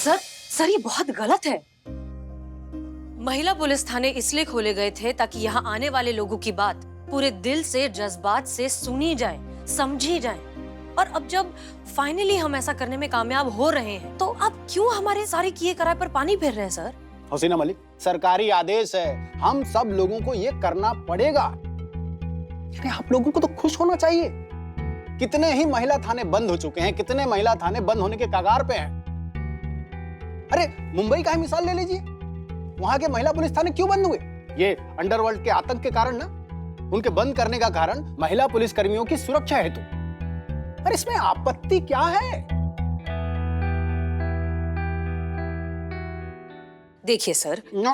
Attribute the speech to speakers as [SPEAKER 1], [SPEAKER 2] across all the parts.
[SPEAKER 1] Sir ये बहुत गलत है। महिला पुलिस थाने इसलिए खोले गए थे ताकि यहाँ आने वाले लोगों की बात पूरे दिल से, जज्बात से सुनी जाए, समझी जाए। और अब जब फाइनली हम ऐसा करने में कामयाब हो रहे हैं, तो अब क्यों हमारे सारे किए कराए पर पानी फेर रहे हैं सर?
[SPEAKER 2] हसीना मलिक, सरकारी आदेश है, हम सब लोगों को ये करना पड़ेगा। आप लोगों को तो खुश होना चाहिए। कितने ही महिला थाने बंद हो चुके हैं, कितने महिला थाने बंद होने के कगार पे हैं। अरे मुंबई का ही मिसाल ले लीजिए, वहां के महिला पुलिस थाने क्यों बंद हुए? ये अंडरवर्ल्ड के आतंक के कारण ना। उनके बंद करने का कारण महिला पुलिस कर्मियों की सुरक्षा हेतु। पर इसमें आपत्ति क्या है?
[SPEAKER 1] देखिए सर,
[SPEAKER 2] नो,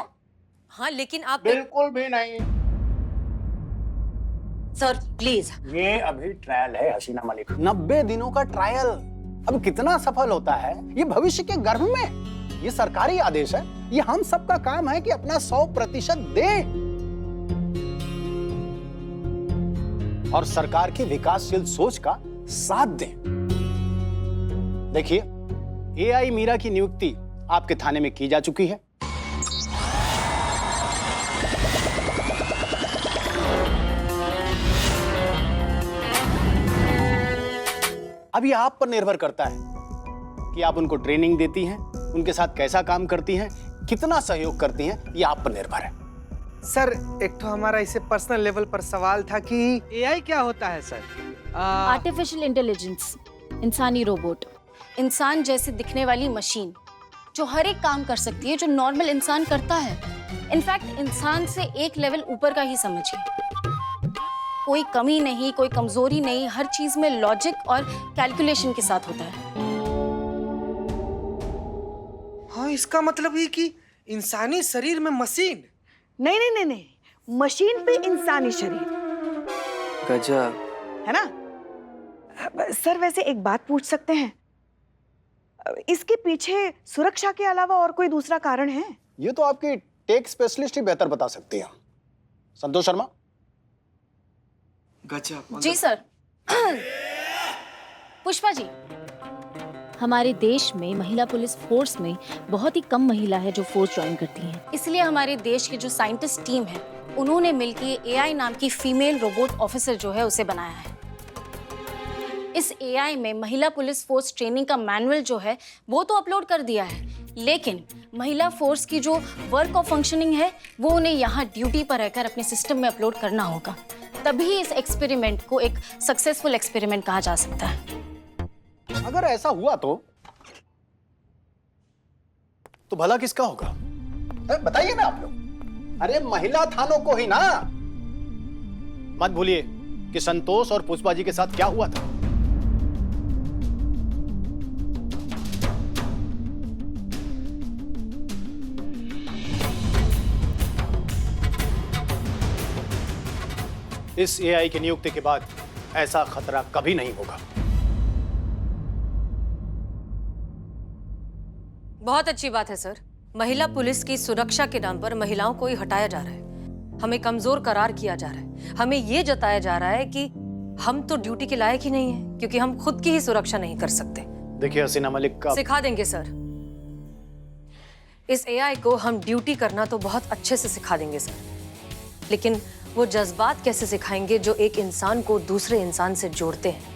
[SPEAKER 1] हाँ लेकिन आप
[SPEAKER 2] बिल्कुल भी नहीं।
[SPEAKER 1] Sir please.
[SPEAKER 2] ये अभी ट्रायल है हसीना मलिक, 90 दिनों का ट्रायल। अब कितना सफल होता है ये भविष्य के गर्भ में। ये सरकारी आदेश है, ये हम सबका काम है कि अपना 100% दें और सरकार की विकासशील सोच का साथ दें। देखिए, एआई मीरा की नियुक्ति आपके थाने में की जा चुकी है। अब ये आप पर निर्भर करता है कि आप उनको ट्रेनिंग देती हैं, उनके साथ कैसा काम करती हैं, कितना सहयोग करती हैं, ये आप पर निर्भर है।
[SPEAKER 3] सर एक तो हमारा इसे पर्सनल लेवल पर सवाल था कि एआई क्या होता है सर?
[SPEAKER 4] आर्टिफिशियल इंटेलिजेंस, इंसानी रोबोट, इंसान जैसे दिखने वाली मशीन जो हर एक काम कर सकती है जो नॉर्मल इंसान करता है। इनफैक्ट इंसान से एक लेवल ऊपर का ही समझिए। कोई कमी नहीं, कोई कमजोरी नहीं, हर चीज में लॉजिक और कैलकुलेशन के साथ होता है।
[SPEAKER 3] हाँ, इसका मतलब ये कि इंसानी शरीर में मशीन?
[SPEAKER 5] नहीं नहीं नहीं नहीं, मशीन पे इंसानी शरीर।
[SPEAKER 3] गजब
[SPEAKER 5] है ना? सर वैसे एक बात पूछ सकते हैं, इसके पीछे सुरक्षा के अलावा और कोई दूसरा कारण है?
[SPEAKER 2] ये तो आपकी टेक स्पेशलिस्ट ही बेहतर बता सकती है। संतोष शर्मा।
[SPEAKER 3] गजब।
[SPEAKER 4] जी सर। पुष्पा जी, हमारे देश में महिला पुलिस फोर्स में बहुत ही कम महिला है जो फोर्स ज्वाइन करती हैं। इसलिए हमारे देश के जो साइंटिस्ट टीम है उन्होंने मिलकर एआई नाम की फीमेल रोबोट ऑफिसर जो है उसे बनाया है। इस एआई में महिला पुलिस फोर्स ट्रेनिंग का मैनुअल जो है वो तो अपलोड कर दिया है, लेकिन महिला फोर्स की जो वर्क और फंक्शनिंग है वो उन्हें यहाँ ड्यूटी पर रहकर अपने सिस्टम में अपलोड करना होगा। तभी इस एक्सपेरिमेंट को एक सक्सेसफुल एक्सपेरिमेंट कहा जा सकता है।
[SPEAKER 2] अगर ऐसा हुआ तो भला किसका होगा? बताइए ना आप लोग। अरे महिला थानों को ही ना। मत भूलिए कि संतोष और पुष्पा जी के साथ क्या हुआ था। इस एआई की नियुक्ति के बाद ऐसा खतरा कभी नहीं होगा।
[SPEAKER 1] बहुत अच्छी बात है सर। महिला पुलिस की सुरक्षा के नाम पर महिलाओं को ही हटाया जा रहा है, हमें कमजोर करार किया जा रहा है, हमें ये जताया जा रहा है कि हम तो ड्यूटी के लायक ही नहीं है क्योंकि हम खुद की ही सुरक्षा नहीं कर सकते।
[SPEAKER 2] देखिए हसीना मलिक का
[SPEAKER 1] सिखा देंगे सर। इस एआई को हम ड्यूटी करना तो बहुत अच्छे से सिखा देंगे सर, लेकिन वो जज्बात कैसे सिखाएंगे जो एक इंसान को दूसरे इंसान से जोड़ते हैं।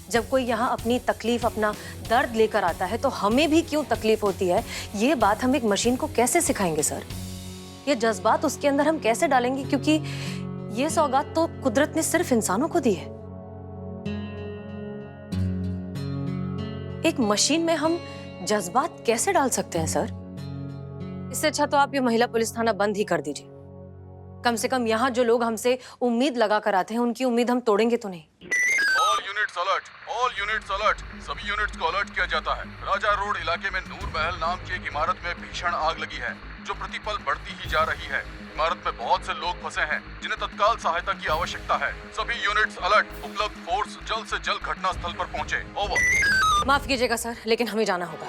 [SPEAKER 1] जब कोई यहाँ अपनी तकलीफ, अपना दर्द लेकर आता है तो हमें भी क्यों तकलीफ होती है, ये बात हम एक मशीन को कैसे सिखाएंगे सर? ये जज्बात उसके अंदर हम कैसे डालेंगे, क्योंकि ये सौगात तो कुदरत ने सिर्फ इंसानों को दी है। एक मशीन में हम जज्बात कैसे डाल सकते हैं सर? इससे अच्छा तो आप ये महिला पुलिस थाना बंद ही कर दीजिए। कम से कम यहाँ जो लोग हमसे उम्मीद लगा कर आते हैं उनकी उम्मीद हम तोड़ेंगे तो नहीं।
[SPEAKER 6] ऑल यूनिट्स अलर्ट, सभी यूनिट्स को अलर्ट किया जाता है। राजा रोड इलाके में नूर महल नाम की एक इमारत में भीषण आग लगी है जो प्रतिपल बढ़ती ही जा रही है। इमारत में बहुत से लोग फंसे हैं जिन्हें तत्काल सहायता की आवश्यकता है। सभी यूनिट्स अलर्ट, उपलब्ध फोर्स जल्द से जल्द घटना स्थल पर पहुंचे। ओवर।
[SPEAKER 1] माफ कीजिएगा सर, लेकिन हमें जाना होगा।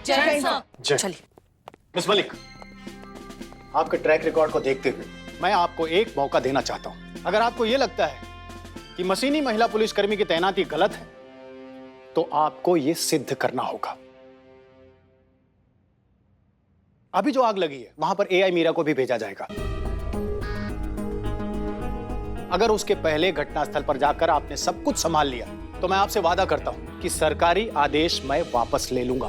[SPEAKER 4] जय सर।
[SPEAKER 1] चलिए।
[SPEAKER 2] मिस मलिक, आपके ट्रैक रिकॉर्ड को देखते हुए मैं आपको एक मौका देना चाहता हूं। अगर आपको यह लगता है कि मशीनी महिला पुलिसकर्मी की तैनाती गलत है तो आपको यह सिद्ध करना होगा। अभी जो आग लगी है वहां पर एआई मीरा को भी भेजा जाएगा। अगर उसके पहले घटनास्थल पर जाकर आपने सब कुछ संभाल लिया तो मैं आपसे वादा करता हूं कि सरकारी आदेश मैं वापस ले लूंगा।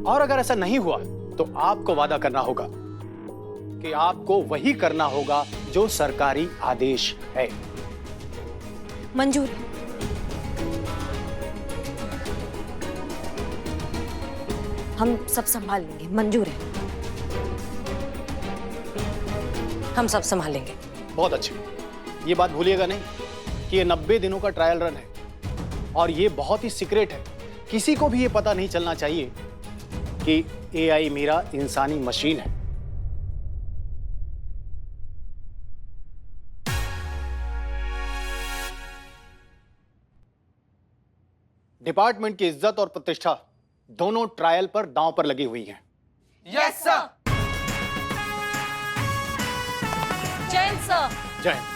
[SPEAKER 2] और अगर ऐसा नहीं हुआ तो आपको वादा करना होगा कि आपको वही करना होगा जो सरकारी आदेश है।
[SPEAKER 1] मंजूर है। हम सब संभाल लेंगे, मंजूर है। हम सब संभालेंगे।
[SPEAKER 2] बहुत अच्छी। ये बात भूलिएगा नहीं कि ये 90 दिनों का ट्रायल रन है और ये बहुत ही सीक्रेट है। किसी को भी ये पता नहीं चलना चाहिए कि एआई मीरा इंसानी मशीन है। डिपार्टमेंट की इज्जत और प्रतिष्ठा दोनों ट्रायल पर दांव पर लगी हुई हैं।
[SPEAKER 3] Yes sir.
[SPEAKER 1] जैन सर।
[SPEAKER 2] जय हिंद।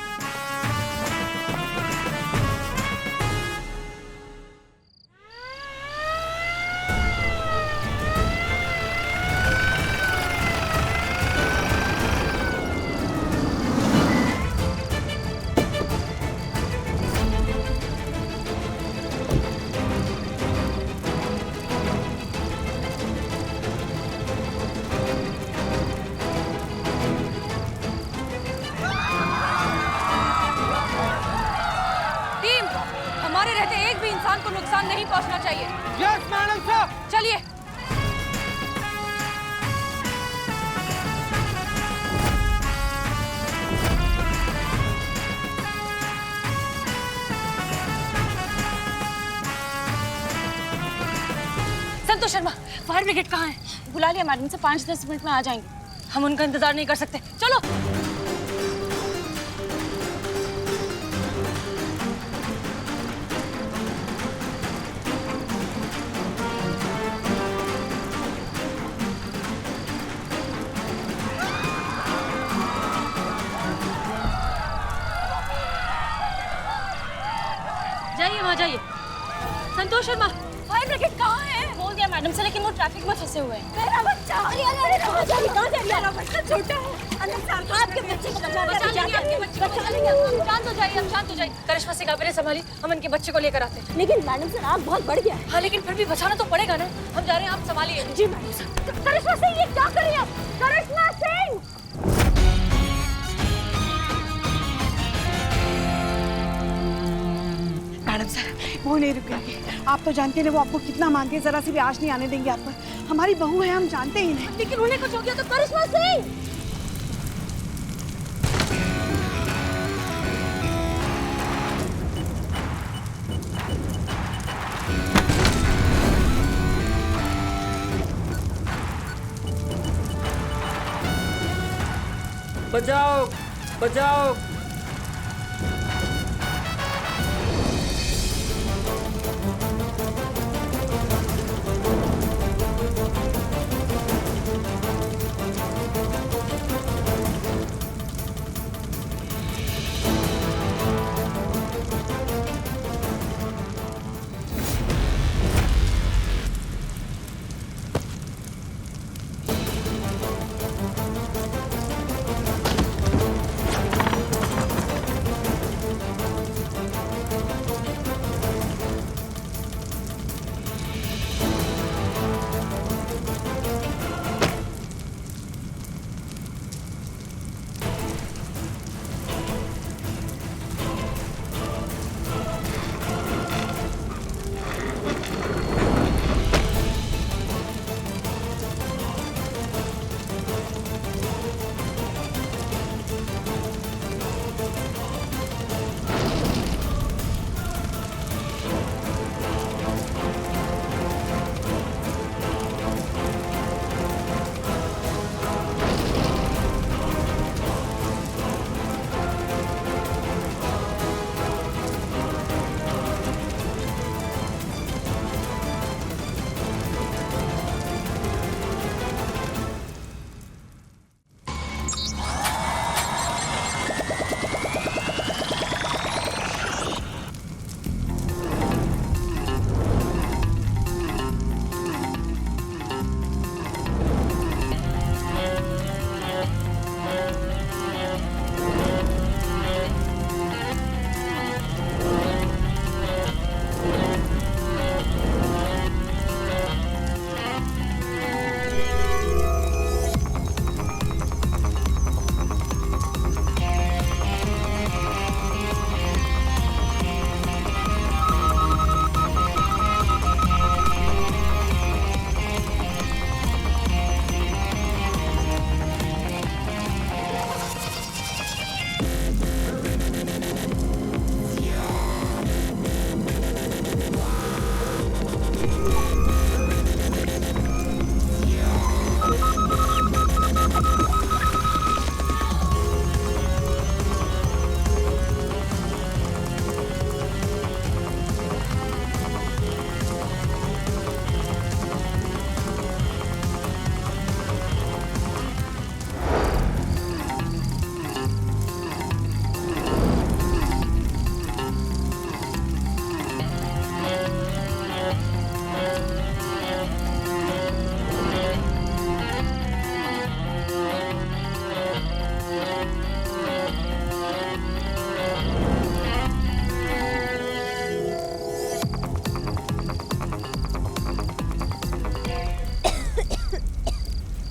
[SPEAKER 1] टीम, हमारे रहते एक भी इंसान को नुकसान नहीं पहुंचना चाहिए।
[SPEAKER 3] Yes madam sir.
[SPEAKER 1] चलिए। संतोष शर्मा, फायर ब्रिगेड कहाँ है?
[SPEAKER 4] बुला लिया मैडम से, 5-10 मिनट में आ जाएंगे।
[SPEAKER 1] हम उनका इंतजार नहीं कर सकते, चलो। जाइए, वहां जाइए। संतोष शर्मा, फायर ब्रिगेड कहाँ है?
[SPEAKER 4] बोल दिया मैडम से, लेकिन वो ट्रैफिक में फंसे हुए हैं।
[SPEAKER 1] मेरा बच्चा। मेरा बच्चा छोटा है। आपके बच्चे को बचा लेंगे, आपके बच्चे को बचा लेंगे। शांत हो जाइए, अब शांत हो जाइए। करिश्मा सिंह, आप इन्हें संभालिए, हम उनके बच्चे को लेकर आते हैं।
[SPEAKER 4] लेकिन मैडम सर, आग बहुत बढ़ गया है।
[SPEAKER 1] हाँ, लेकिन फिर भी बचाना तो पड़ेगा ना। हम जा रहे हैं, आप संभालिए।
[SPEAKER 4] जी मैडम सर। करिश्मा सिंह, ये क्या कर रही हैं आप? करिश्मा सिंह!
[SPEAKER 5] मैडम सर, वो नहीं रुकेंगे। आप तो जानते हैं वो आपको कितना मानती है, जरा सी भी आँच नहीं आने देंगे आप पर। हमारी बहू है, हम जानते ही नहीं।
[SPEAKER 1] लेकिन उन्हें कुछ हो गया तो करिश्मा सिंह।
[SPEAKER 3] बचाओ बचाओ।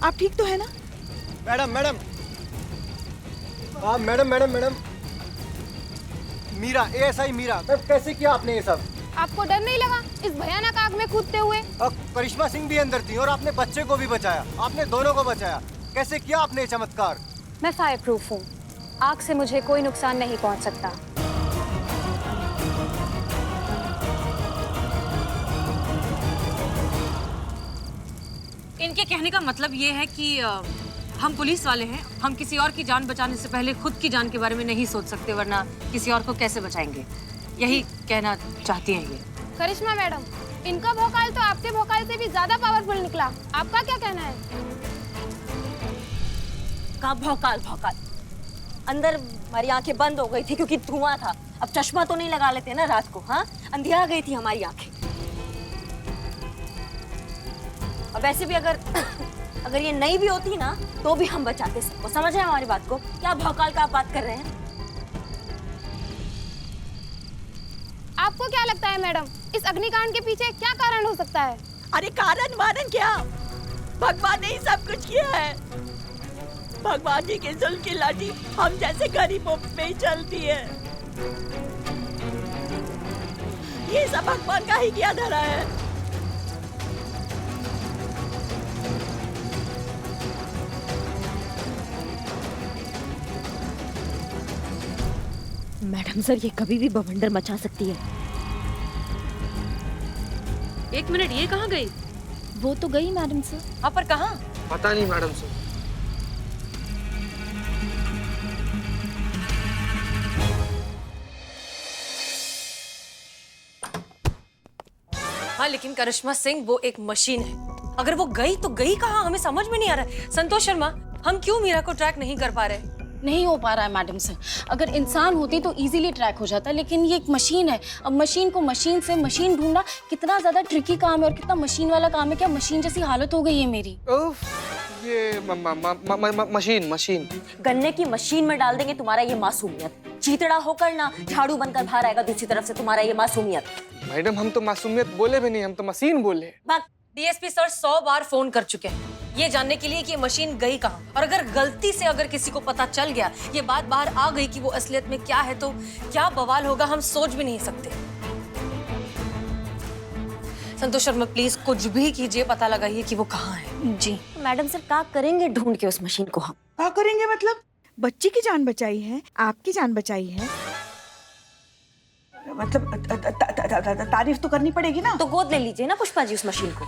[SPEAKER 5] आप ठीक तो है ना?
[SPEAKER 7] मैडम मैडम हाँ madam madam madam Meera, ASI Meera, ma'am कैसे किया आपने ये सब?
[SPEAKER 8] आपको डर नहीं लगा इस भयानक आग में कूदते हुए?
[SPEAKER 7] और करिश्मा सिंह भी अंदर थी और आपने बच्चे को भी बचाया, आपने दोनों को बचाया। कैसे किया आपने ये चमत्कार?
[SPEAKER 8] मैं फायर प्रूफ हूँ, आग से मुझे कोई नुकसान नहीं पहुँच सकता।
[SPEAKER 1] इनके कहने का मतलब ये है कि हम पुलिस वाले हैं, हम किसी और की जान बचाने से पहले खुद की जान के बारे में नहीं सोच सकते, वरना किसी और को कैसे बचाएंगे, यही कहना चाहती हैं ये।
[SPEAKER 8] करिश्मा मैडम, इनका भौकाल तो आपके भौकाल से भी ज्यादा पावरफुल निकला, आपका क्या कहना है?
[SPEAKER 9] का भौकाल भौकाल, अंदर हमारी आंखें बंद हो गई थी क्योंकि धुआं था। अब चश्मा तो नहीं लगा लेते ना रात को, हाँ? अंधिया गई थी हमारी आंखें। और वैसे भी अगर ये नहीं भी होती ना तो भी हम बचाते सबको, समझ रहे हैं हमारी बात को? क्या भौकाल का आप बात कर रहे हैं?
[SPEAKER 8] आपको क्या लगता है मैडम, इस अग्निकांड के पीछे क्या कारण हो सकता है?
[SPEAKER 9] अरे कारण वारण क्या, भगवान ने ही सब कुछ किया है। भगवान जी के जुल्म की लाठी हम जैसे गरीबों पे ही चलती है। ये सब भगवान का ही किया धरा है। मैडम सर, ये कभी भी बवंडर मचा सकती है।
[SPEAKER 1] एक मिनट, ये कहाँ गई?
[SPEAKER 4] वो तो गई मैडम सर।
[SPEAKER 1] हाँ, पर कहाँ?
[SPEAKER 3] पता नहीं मैडम सर।
[SPEAKER 1] हाँ, लेकिन करिश्मा सिंह वो एक मशीन है, अगर वो गई तो गई कहाँ, हमें समझ में नहीं आ रहा है। संतोष शर्मा, हम क्यों मीरा को ट्रैक नहीं कर पा रहे?
[SPEAKER 4] नहीं हो पा रहा है मैडम सर। अगर इंसान होती तो इजीली ट्रैक हो जाता, लेकिन ये एक मशीन है। अब मशीन को मशीन से मशीन ढूंढना कितना ज्यादा ट्रिकी काम है और कितना मशीन वाला काम है। क्या मशीन जैसी हालत हो गई है मेरी।
[SPEAKER 3] उफ, ये मशीन
[SPEAKER 9] गन्ने की मशीन में डाल देंगे तुम्हारा ये मासूमियत। चीतड़ा होकर ना झाड़ू बनकर बाहर आएगा दूसरी तरफ से तुम्हारा ये मासूमियत।
[SPEAKER 3] मैडम, हम तो मासूमियत बोले भी नहीं, हम तो मशीन बोले।
[SPEAKER 1] डीएसपी सर 100 बार फोन कर चुके हैं ये जानने के लिए कि ये मशीन गई कहाँ, और अगर गलती से अगर किसी को पता चल गया, ये बात बाहर आ गई कि वो असलियत में क्या है, तो क्या बवाल होगा हम सोच भी नहीं सकते। संतोष शर्मा, प्लीज कुछ भी कीजिए, पता लगाइए कि वो कहाँ है।
[SPEAKER 4] जी
[SPEAKER 9] मैडम सर, क्या करेंगे ढूंढ के उस मशीन को हम?
[SPEAKER 5] क्या करेंगे मतलब? बच्ची की जान बचाई है, आपकी जान बचाई है, मतलब तारीफ तो करनी पड़ेगी ना।
[SPEAKER 9] तो गोद ले लीजिए ना पुष्पा जी उस मशीन को।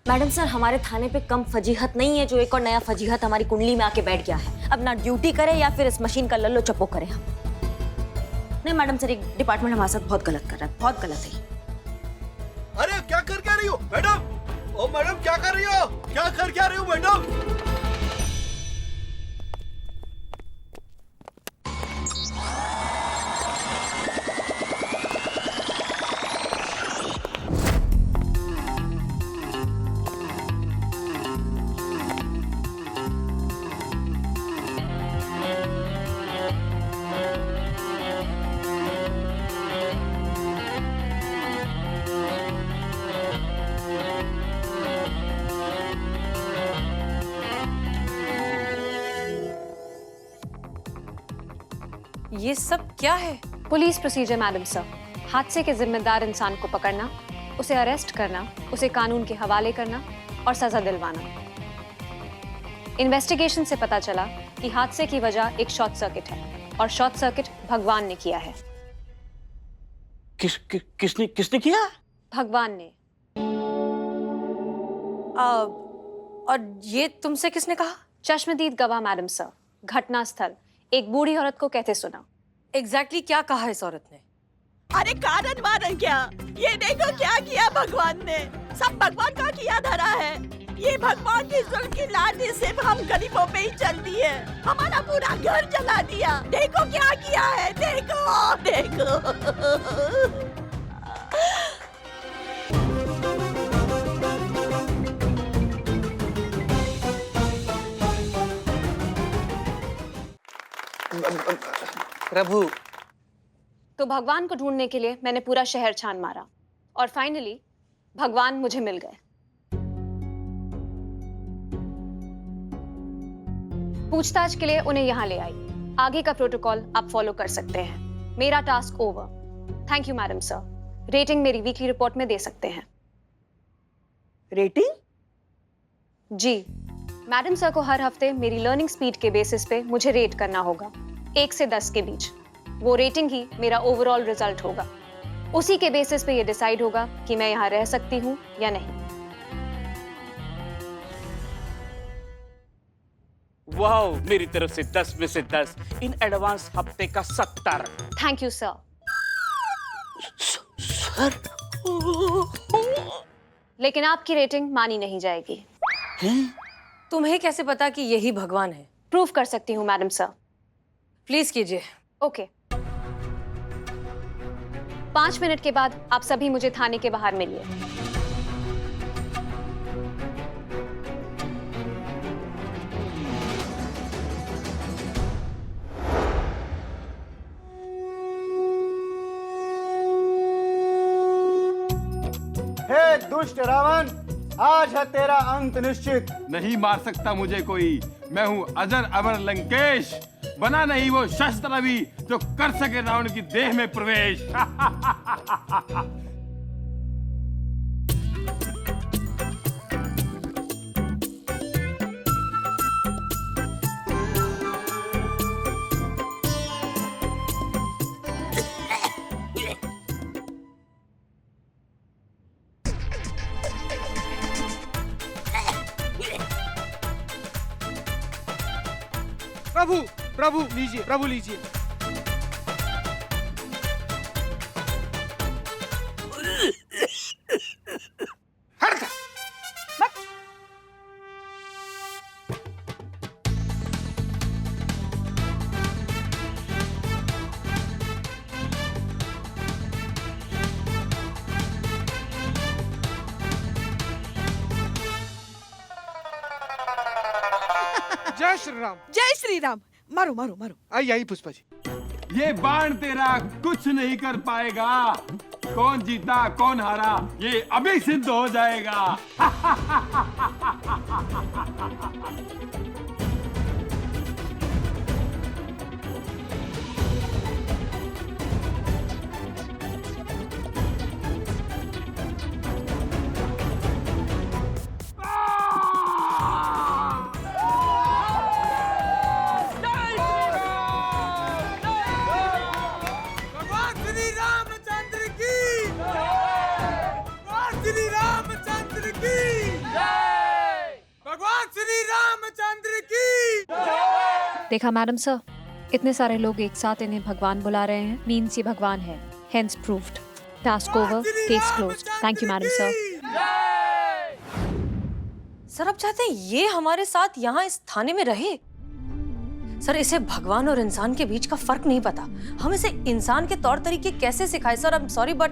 [SPEAKER 9] मैडम सर, हमारे थाने पे कम फजीहत नहीं है जो एक और नया फजीहत हमारी कुंडली में आके बैठ गया है। अब ना ड्यूटी करे या फिर इस मशीन का लल्लो चप्पो करे हम। नहीं मैडम सर, एक डिपार्टमेंट हमारे साथ बहुत गलत कर रहा है, बहुत गलत है।
[SPEAKER 7] अरे क्या कर क्या रही हो मैडम? ओ मैडम, क्या कर रही हो? क्या कर क्या रही हो मैडम?
[SPEAKER 1] ये सब क्या है?
[SPEAKER 8] Police procedure madam sir. हादसे के जिम्मेदार इंसान को पकड़ना, उसे अरेस्ट करना, उसे कानून के हवाले करना और सजा दिलवाना। इन्वेस्टिगेशन से पता चला कि हादसे की वजह एक शॉर्ट सर्किट है और शॉर्ट सर्किट भगवान ने किया है।
[SPEAKER 7] किसने किया?
[SPEAKER 8] भगवान ने।
[SPEAKER 1] और ये तुमसे किसने कहा?
[SPEAKER 8] चश्मदीद गवाह मैडम सर, घटना स्थल एक बूढ़ी औरत को कहते सुना।
[SPEAKER 1] एग्जैक्टली क्या कहा इस औरत ने?
[SPEAKER 9] अरे कारण वारण क्या, ये देखो क्या किया भगवान ने। सब भगवान का किया धरा है। ये भगवान की जुल्म की लाठी सिर्फ हम गरीबों पे ही चलती है। हमारा पूरा घर जला दिया। देखो क्या किया है, देखो देखो।
[SPEAKER 3] प्रभु।
[SPEAKER 8] तो भगवान को ढूंढने के लिए मैंने पूरा शहर छान मारा और फाइनली भगवान मुझे मिल गए। पूछताछ के लिए उन्हें यहां ले आई। आगे का प्रोटोकॉल आप फॉलो कर सकते हैं। मेरा task over. Thank you madam sir. Rating मेरी वीकली रिपोर्ट में दे सकते हैं।
[SPEAKER 5] रेटिंग?
[SPEAKER 8] जी, मैडम सर को हर हफ्ते मेरी लर्निंग स्पीड के बेसिस पे मुझे रेट करना होगा, 1 से 10 के बीच। वो रेटिंग ही मेरा ओवरऑल रिजल्ट होगा। उसी के बेसिस पे ये डिसाइड होगा कि मैं यहाँ रह सकती हूँ या नहीं।
[SPEAKER 10] वाओ, मेरी तरफ से 10 में से 10। इन एडवांस हफ्ते का 70।
[SPEAKER 8] Thank you sir.
[SPEAKER 10] सर,
[SPEAKER 8] लेकिन आपकी रेटिंग मानी नहीं जाएगी।
[SPEAKER 1] तुम्हें कैसे पता कि यही भगवान है?
[SPEAKER 8] प्रूव कर सकती हूँ मैडम सर।
[SPEAKER 1] प्लीज कीजिए।
[SPEAKER 8] ओके। 5 मिनट के बाद आप सभी मुझे थाने के बाहर मिलिए।
[SPEAKER 2] हे दुष्ट रावण, आज है तेरा अंत निश्चित।
[SPEAKER 6] नहीं मार सकता मुझे कोई। मैं हूँ अजर अमर लंकेश। बना नहीं वो शस्त्र अभी जो कर सके रावण की देह में प्रवेश।
[SPEAKER 3] प्रभु प्रभु लीजिए, प्रभु लीजिए।
[SPEAKER 10] हट।
[SPEAKER 3] जय श्री राम।
[SPEAKER 9] जय श्री राम। मारो मारो मारो।
[SPEAKER 3] आई आई पुष्पा जी।
[SPEAKER 6] ये बाण तेरा कुछ नहीं कर पाएगा। कौन जीता कौन हारा ये अभी सिद्ध हो जाएगा।
[SPEAKER 8] देखा मैडम सर, इतने सारे लोग एक साथ इन्हें भगवान बुला रहे हैं, मीन्स ये भगवान है। Hence proved. Task over, case closed. Thank you madam sir.
[SPEAKER 1] Sir आप चाहते हैं ये हमारे साथ यहाँ इस थाने में रहे? सर इसे भगवान और इंसान के बीच का फर्क नहीं पता। हम इसे इंसान के तौर तरीके कैसे सिखाए? Sir I am sorry but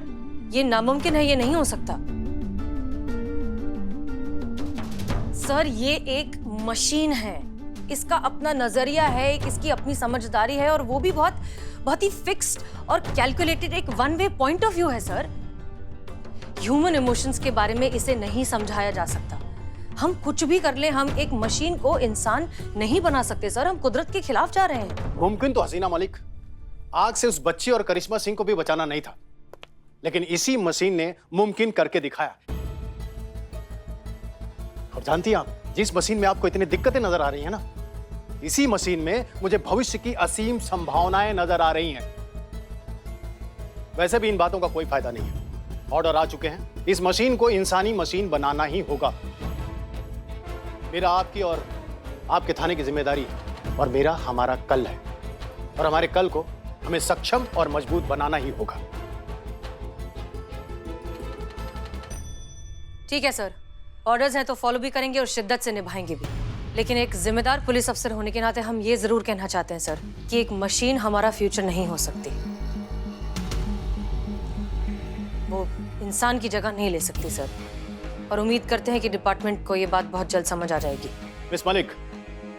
[SPEAKER 1] ये नामुमकिन है, ये नहीं हो सकता। सर ये एक मशीन है, इसका अपना नजरिया है, इसकी अपनी समझदारी है और वो भी बहुत ही फिक्स्ड और कैलकुलेटेड एक one way point of view है। सर ह्यूमन इमोशंस के बारे में इसे नहीं समझाया जा सकता। हम कुछ भी कर ले, हम एक मशीन को इंसान नहीं बना सकते। सर हम कुदरत के खिलाफ जा रहे हैं।
[SPEAKER 2] मुमकिन तो हसीना मलिक आग से उस बच्ची और करिश्मा सिंह को भी बचाना नहीं था, लेकिन इसी मशीन ने मुमकिन करके दिखाया। अब जानती हैं आप, जिस मशीन में आपको इतनी दिक्कतें नजर आ रही हैं ना, इसी मशीन में मुझे भविष्य की असीम संभावनाएं नजर आ रही हैं। वैसे भी इन बातों का कोई फायदा नहीं है। ऑर्डर आ चुके हैं, इस मशीन को इंसानी मशीन बनाना ही होगा। मेरा आपकी और आपके थाने की जिम्मेदारी और मेरा हमारा कल है, और हमारे कल को हमें सक्षम और मजबूत बनाना ही होगा।
[SPEAKER 1] ठीक है सर, ऑर्डर्स हैं तो फॉलो भी करेंगे और शिद्दत से निभाएंगे भी। लेकिन एक जिम्मेदार पुलिस अफसर होने के नाते हम ये जरूर कहना चाहते हैं सर कि एक मशीन हमारा फ्यूचर नहीं हो सकती। वो इंसान की जगह नहीं ले सकती सर, और उम्मीद करते हैं कि डिपार्टमेंट को ये बात बहुत जल्द समझ आ जाएगी।
[SPEAKER 2] मिस मलिक,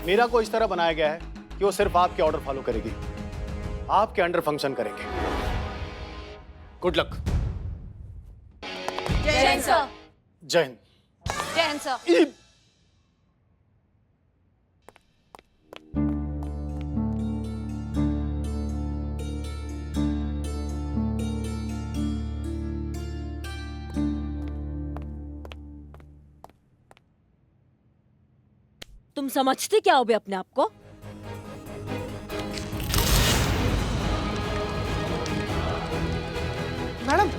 [SPEAKER 2] मीरा को इस तरह बनाया गया है कि वो सिर्फ आपके ऑर्डर फॉलो करेगी, आपके अंडर फंक्शन करेंगे। Good luck.
[SPEAKER 9] जय सर।
[SPEAKER 2] जय हिंद।
[SPEAKER 8] जय हिंद सर।
[SPEAKER 9] तुम समझते क्या हो बे अपने आप को?
[SPEAKER 3] मैडम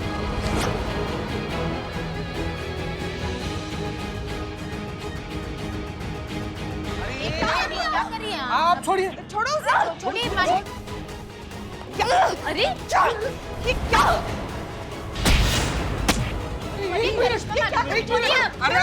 [SPEAKER 3] आप छोड़िए।
[SPEAKER 5] छोड़ो उसे,
[SPEAKER 4] छोड़िए मैडम। अरे
[SPEAKER 5] ये क्या?
[SPEAKER 4] छोड़िए।
[SPEAKER 3] अरे